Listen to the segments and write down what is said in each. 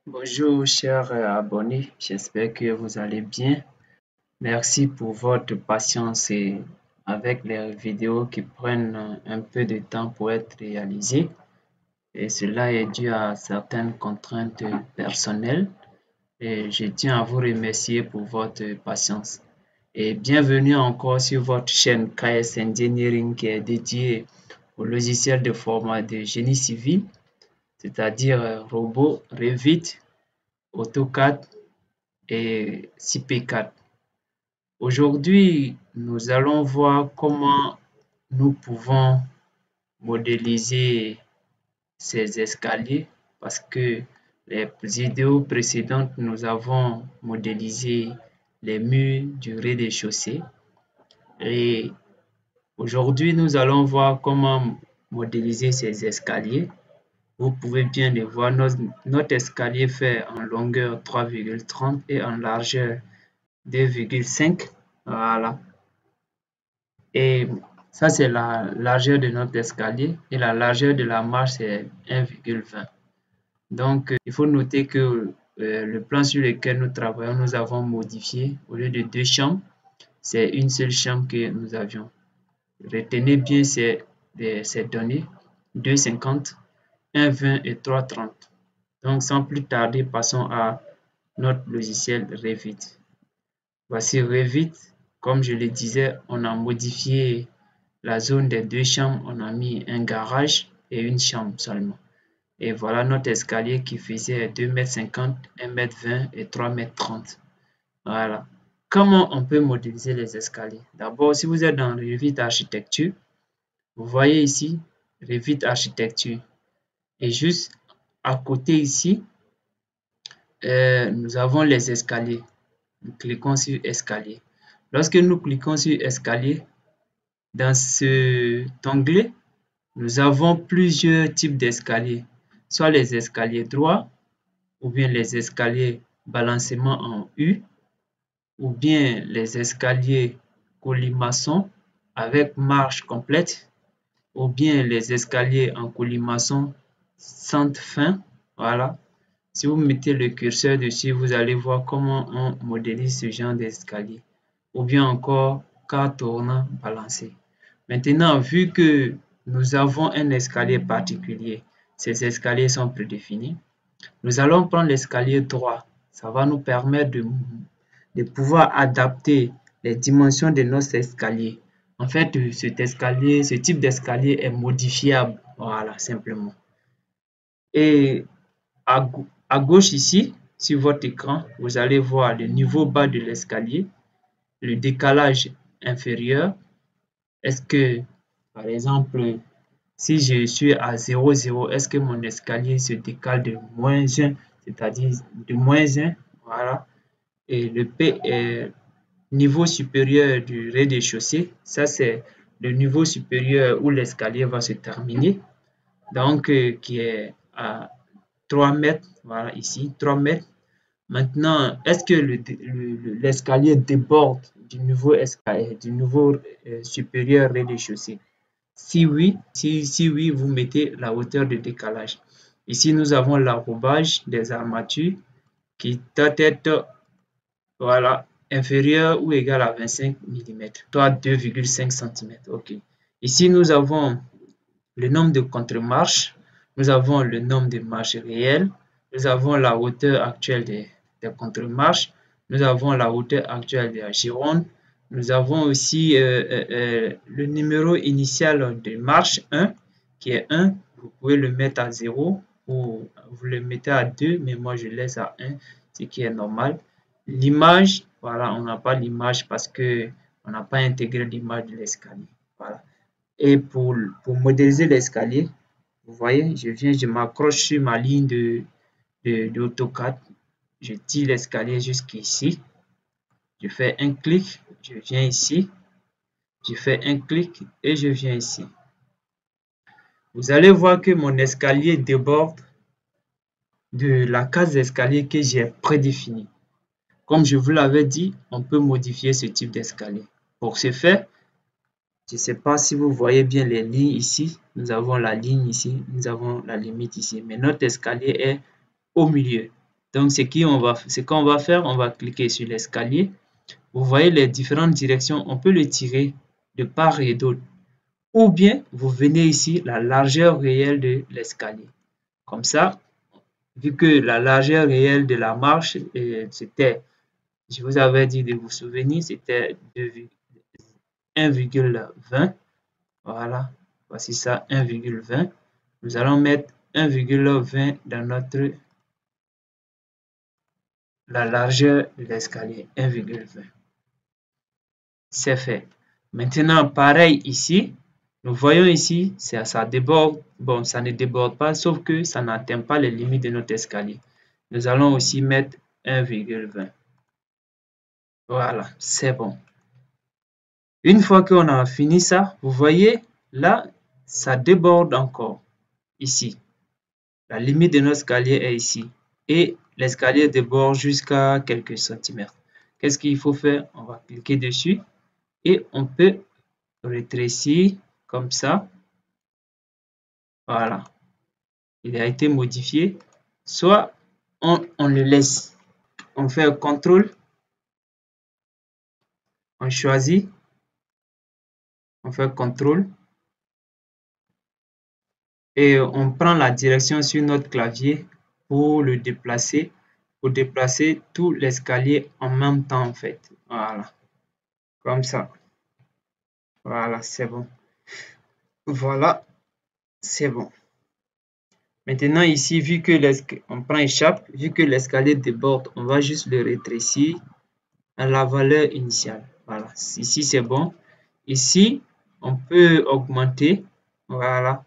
Bonjour chers abonnés, j'espère que vous allez bien. Merci pour votre patience et avec les vidéos qui prennent un peu de temps pour être réalisées. Et cela est dû à certaines contraintes personnelles. Et je tiens à vous remercier pour votre patience. Et bienvenue encore sur votre chaîne KS Engineering qui est dédiée au logiciel de format de génie civil, c'est-à-dire robot, Revit, AutoCAD et CP4. Aujourd'hui, nous allons voir comment nous pouvons modéliser ces escaliers parce que les vidéos précédentes, nous avons modélisé les murs du rez-de-chaussée et aujourd'hui, nous allons voir comment modéliser ces escaliers. Vous pouvez bien le voir, notre escalier fait en longueur 3,30 et en largeur 2,5. Voilà. Et ça, c'est la largeur de notre escalier et la largeur de la marche, c'est 1,20. Donc, il faut noter que le plan sur lequel nous travaillons, nous avons modifié. Au lieu de 2 chambres, c'est une seule chambre que nous avions. Retenez bien ces données, 2,50, 1,20 et 3,30. Donc, sans plus tarder, passons à notre logiciel Revit. Voici Revit. Comme je le disais, on a modifié la zone des 2 chambres. On a mis un garage et une chambre seulement. Et voilà notre escalier qui faisait 2,50 m, 1,20 m et 3,30 m. Voilà. Comment on peut modéliser les escaliers? D'abord, si vous êtes dans Revit Architecture, vous voyez ici Revit Architecture. Et juste à côté ici, nous avons les escaliers. Nous cliquons sur escalier. Lorsque nous cliquons sur escalier, dans cet onglet, nous avons plusieurs types d'escaliers, soit les escaliers droits, ou bien les escaliers balancement en U, ou bien les escaliers colimaçon avec marche complète, ou bien les escaliers en colimaçon sans fin. Voilà. Si vous mettez le curseur dessus, vous allez voir comment on modélise ce genre d'escalier. Ou bien encore car tournant balancé. Maintenant, vu que nous avons un escalier particulier, ces escaliers sont prédéfinis, nous allons prendre l'escalier droit. Ça va nous permettre de pouvoir adapter les dimensions de notre escalier. En fait, ce type d'escalier est modifiable. Voilà, simplement. Et à gauche ici, sur votre écran, vous allez voir le niveau bas de l'escalier, le décalage inférieur. Est-ce que, par exemple, si je suis à 0,0, est-ce que mon escalier se décale de moins 1, c'est-à-dire de moins 1, voilà. Et le P est niveau supérieur du rez-de-chaussée. Ça, c'est le niveau supérieur où l'escalier va se terminer. Donc, qui est à 3 mètres, voilà, ici, 3 mètres. Maintenant, est-ce que l'escalier déborde du niveau supérieur rez-de-chaussée? Si oui, si oui, vous mettez la hauteur de décalage. Ici, nous avons l'arrobage des armatures qui doit être voilà, inférieur ou égal à 25 mm, soit 2,5 cm. OK. Ici, nous avons le nombre de contre-marches, nous avons le nombre de marches réelles, nous avons la hauteur actuelle des contre-marches, nous avons la hauteur actuelle de la gironde, nous avons aussi le numéro initial de marche 1 qui est 1, vous pouvez le mettre à 0 ou vous le mettez à 2, mais moi je laisse à 1, ce qui est normal. L'image, voilà, on n'a pas l'image parce que on n'a pas intégré l'image de l'escalier. Voilà. Et pour modéliser l'escalier, vous voyez, je m'accroche sur ma ligne d'AutoCAD. Je tire l'escalier jusqu'ici. Je fais un clic, je viens ici. Je fais un clic et je viens ici. Vous allez voir que mon escalier déborde de la case d'escalier que j'ai prédéfinie. Comme je vous l'avais dit, on peut modifier ce type d'escalier. Pour ce faire, je ne sais pas si vous voyez bien les lignes ici. Nous avons la ligne ici, nous avons la limite ici. Mais notre escalier est au milieu. Donc, ce qu'on va faire, on va cliquer sur l'escalier. Vous voyez les différentes directions, on peut le tirer de part et d'autre. Ou bien, vous venez ici, la largeur réelle de l'escalier. Comme ça, vu que la largeur réelle de la marche, c'était, je vous avais dit de vous souvenir, c'était 1,20. Voilà, voici ça, 1,20. Nous allons mettre 1,20 dans la largeur de l'escalier, 1,20. C'est fait. Maintenant, pareil ici, nous voyons ici, ça déborde. Bon, ça ne déborde pas, sauf que ça n'atteint pas les limites de notre escalier. Nous allons aussi mettre 1,20. Voilà, c'est bon. Une fois qu'on a fini ça, vous voyez, là, ça déborde encore. Ici. La limite de notre escalier est ici. Et l'escalier déborde jusqu'à quelques centimètres. Qu'est-ce qu'il faut faire? On va cliquer dessus et on peut rétrécir comme ça. Voilà. Il a été modifié. Soit on le laisse. On fait un contrôle. On choisit. On fait un contrôle. Et on prend la direction sur notre clavier pour le déplacer. Pour déplacer tout l'escalier en même temps en fait. Voilà. Comme ça. Voilà, c'est bon. Voilà, c'est bon. Maintenant ici, vu que on prend échappe, vu que l'escalier déborde, on va juste le rétrécir à la valeur initiale. Voilà, ici c'est bon. Ici, on peut augmenter. Voilà.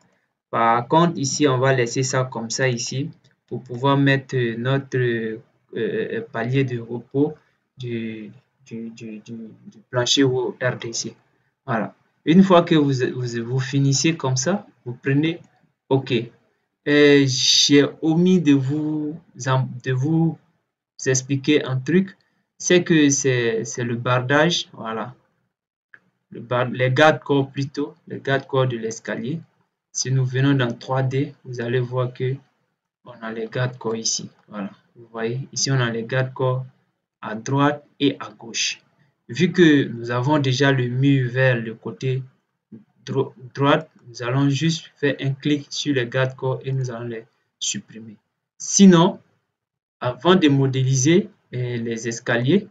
Par contre, ici, on va laisser ça comme ça ici pour pouvoir mettre notre palier de repos du plancher au RDC. Voilà. Une fois que vous finissez comme ça, vous prenez OK. J'ai omis de vous expliquer un truc. C'est que c'est le bardage. Voilà. Les garde-corps plutôt. Les garde-corps de l'escalier. Si nous venons dans 3D, vous allez voir que on a les garde-corps ici. Voilà. Vous voyez, ici on a les garde-corps à droite et à gauche. Vu que nous avons déjà le mur vers le côté droite, nous allons juste faire un clic sur les garde-corps et nous allons les supprimer. Sinon, avant de modéliser les escaliers,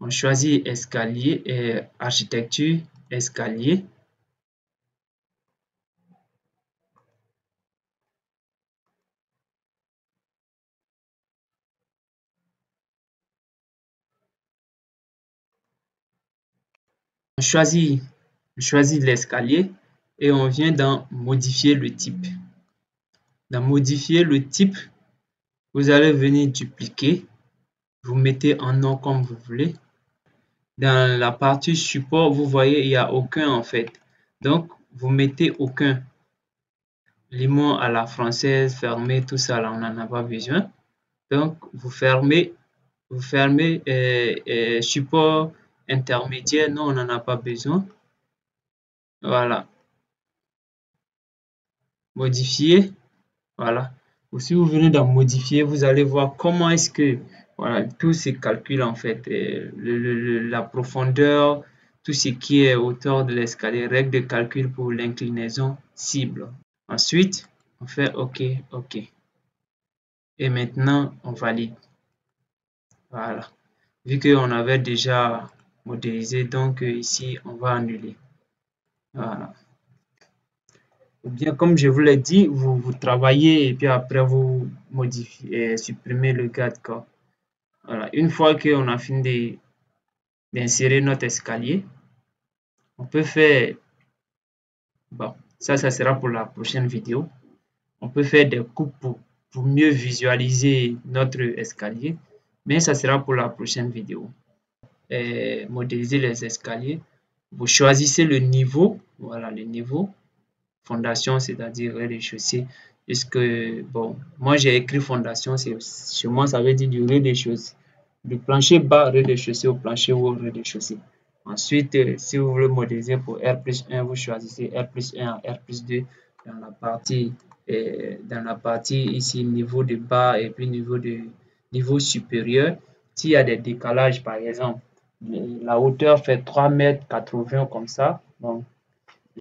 on choisit escalier et architecture, escalier. On choisit l'escalier et on vient dans modifier le type. Dans modifier le type, vous allez venir dupliquer. Vous mettez un nom comme vous voulez. Dans la partie support, vous voyez, il n'y a aucun en fait. Donc, vous mettez aucun. Limon à la française, fermé, tout ça, là, on n'en a pas besoin. Donc, vous fermez support intermédiaire, non, on n'en a pas besoin. Voilà. Modifier. Voilà. Si vous venez dans modifier, vous allez voir comment est-ce que voilà, tout se calcule en fait. La profondeur, tout ce qui est hauteur de l'escalier, règle de calcul pour l'inclinaison cible. Ensuite, on fait OK, OK. Et maintenant, on valide. Voilà. Vu qu'on avait déjà modélisé, donc ici, on va annuler. Voilà. Ou bien, comme je vous l'ai dit, vous travaillez et puis après, vous modifiez, supprimez le garde-corps. Voilà. Une fois qu'on a fini d'insérer notre escalier, on peut faire, bon, ça sera pour la prochaine vidéo. On peut faire des coupes pour mieux visualiser notre escalier, mais ça sera pour la prochaine vidéo. Modéliser les escaliers, vous choisissez le niveau, voilà le niveau, fondation, c'est-à-dire rez-de-chaussée, puisque, bon, moi j'ai écrit fondation, chez moi ça veut dire du rez-de-chaussée, du plancher bas rez-de-chaussée au plancher haut rez-de-chaussée. Ensuite, si vous voulez modéliser pour R+1, vous choisissez R+1 à R+2 dans la partie dans la partie ici, niveau de bas et puis niveau supérieur. S'il y a des décalages, par exemple, la hauteur fait 3,80 m comme ça. Donc,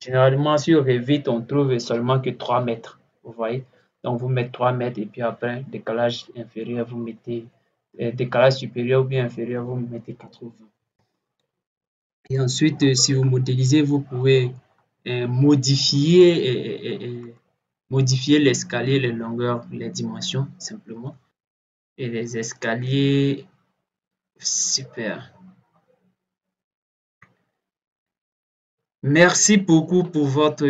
généralement, sur Revit, on trouve seulement que 3 mètres. Vous voyez? Donc, vous mettez 3 mètres et puis après, décalage inférieur, vous mettez décalage supérieur ou bien inférieur, vous mettez 80. Et ensuite, si vous modélisez, vous pouvez modifier l'escalier, les longueurs, les dimensions, simplement. Et les escaliers, super. Merci beaucoup pour votre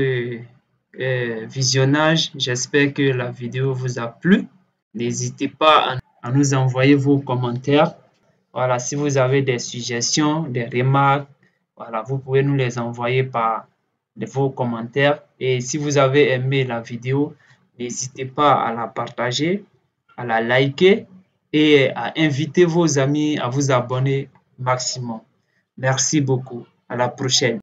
visionnage. J'espère que la vidéo vous a plu. N'hésitez pas à nous envoyer vos commentaires. Voilà, si vous avez des suggestions, des remarques, voilà, vous pouvez nous les envoyer par vos commentaires. Et si vous avez aimé la vidéo, n'hésitez pas à la partager, à la liker et à inviter vos amis à vous abonner maximum. Merci beaucoup. À la prochaine.